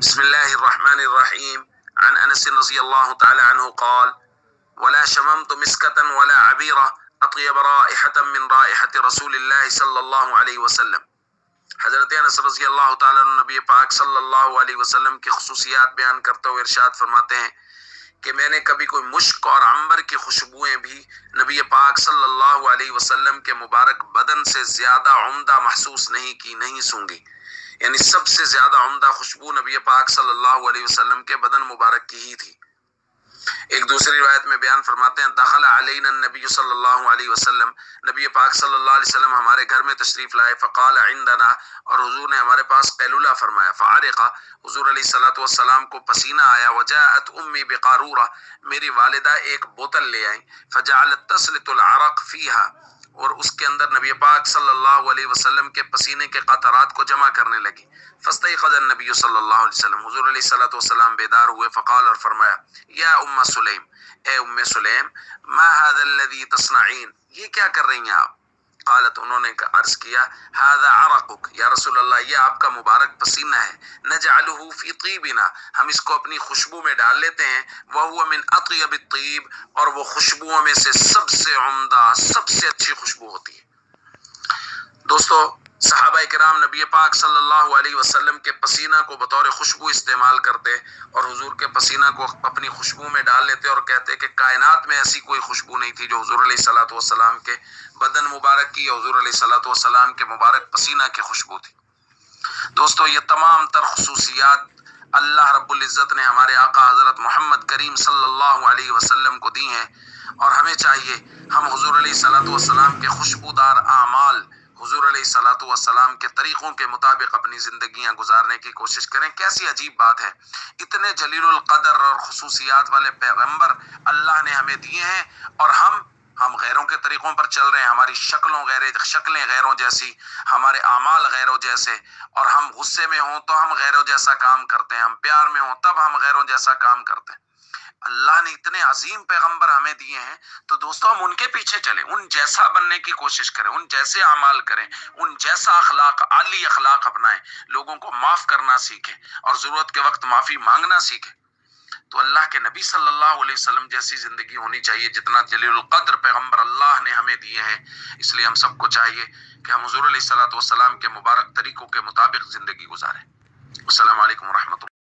بسم الله الرحمن الرحيم. عن أنس رضي الله تعالى عنه قال: ولا شممت مسكة ولا عبيرة أطيب رائحة من رائحة رسول الله صلی اللہ علیہ وسلم. حضرت انس رضی اللہ تعالیٰ عنہ نبی پاک صلی اللہ علیہ وسلم کی خصوصیات بیان کرتے ہوئے ارشاد فرماتے ہیں کہ میں نے کبھی کوئی مشک اور عنبر کی خوشبوئیں بھی نبی پاک صلی اللہ علیہ وسلم کے مبارک بدن سے زیادہ عمدہ محسوس نہیں کی، نہیں سونگی. یعنی سب سے زیادہ عمدہ خوشبو نبی پاک صلی اللہ علیہ وسلم کے بدن مبارک کی ہی تھی. ایک دوسری روایت میں بیان فرماتے ہیں: دخل علینا النبی صلی اللہ علیہ وسلم، نبی پاک صلی اللہ علیہ وسلم ہمارے گھر میں تشریف لائے. فقال عندنا، اور حضور نے ہمارے پاس قیلولہ فرمایا. فعرق، حضور علیہ الصلوۃ والسلام کو پسینہ آیا. وجاءت امی بقارورہ، میری والدہ ایک بوتل لے آئیں. فجعلت تسلط العرق فیہا، اور اس کے اندر نبی پاک صلی اللہ علیہ وسلم کے پسینے کے قطرات کو جمع کرنے لگی. فاستيقظ النبی صلی اللہ علیہ وسلم، حضور علیہ الصلوۃ والسلام بیدار ہوئے. فقال، اور فرمایا: یا ام سلیم، اے ام سلیم، ما هذا الذي تصنعین، یہ کیا کر رہی ہیں آپ؟ قالت، انہوں نے عرض کیا: هذا عرقک، یا رسول اللہ، یہ آپ کا مبارک پسینہ ہے. نجعله فی طیبنا، ہم اس کو اپنی خوشبو میں ڈال لیتے ہیں. وهو من اطیب الطیب، اور وہ خوشبوؤں میں سے سب سے عمدہ، سب سے اچھی خوشبو ہوتی ہے. دوستو، صحابہ کرام نبی پاک صلی اللہ علیہ وسلم کے پسینہ کو بطور خوشبو استعمال کرتے اور حضور کے پسینہ کو اپنی خوشبو میں ڈال لیتے اور کہتے کہ کائنات میں ایسی کوئی خوشبو نہیں تھی جو حضور علیہ الصلوۃ والسلام کے بدن مبارک کی، حضور علیہ الصلوۃ والسلام کے مبارک پسینہ کی خوشبو تھی. دوستو، یہ تمام تر خصوصیات اللہ رب العزت نے ہمارے آقا حضرت محمد کریم صلی اللہ علیہ وسلم کو دی ہیں، اور ہمیں چاہیے ہم حضور علیہ الصلوۃ والسلام کے خوشبودار اعمال، حضور علیہ الصلوۃ والسلام کے طریقوں کے مطابق اپنی زندگیاں گزارنے کی کوشش کریں. کیسی عجیب بات ہے، اتنے جلیل القدر اور خصوصیات والے پیغمبر اللہ نے ہمیں دیے ہیں، اور ہم غیروں کے طریقوں پر چل رہے ہیں. ہماری شکلیں غیروں جیسی، ہمارے اعمال غیروں جیسے، اور ہم غصے میں ہوں تو ہم غیروں جیسا کام کرتے ہیں، ہم پیار میں ہوں تب ہم غیروں جیسا کام کرتے ہیں. اللہ نے اتنے عظیم پیغمبر ہمیں دیے ہیں، تو دوستو ہم ان کے پیچھے چلیں، ان جیسا بننے کی کوشش کریں، ان جیسے اعمال کریں، ان جیسا اخلاق، عالی اخلاق اپنائیں، لوگوں کو معاف کرنا سیکھیں اور ضرورت کے وقت معافی مانگنا سیکھیں. تو اللہ کے نبی صلی اللہ علیہ وسلم جیسی زندگی ہونی چاہیے جتنا جلیل القدر پیغمبر اللہ نے ہمیں دیے ہیں. اس لیے ہم سب کو چاہیے کہ ہم حضور علیہ الصلوۃ والسلام کے مبارک طریقوں کے مطابق زندگی گزاریں. السلام علیکم ورحمۃ اللہ.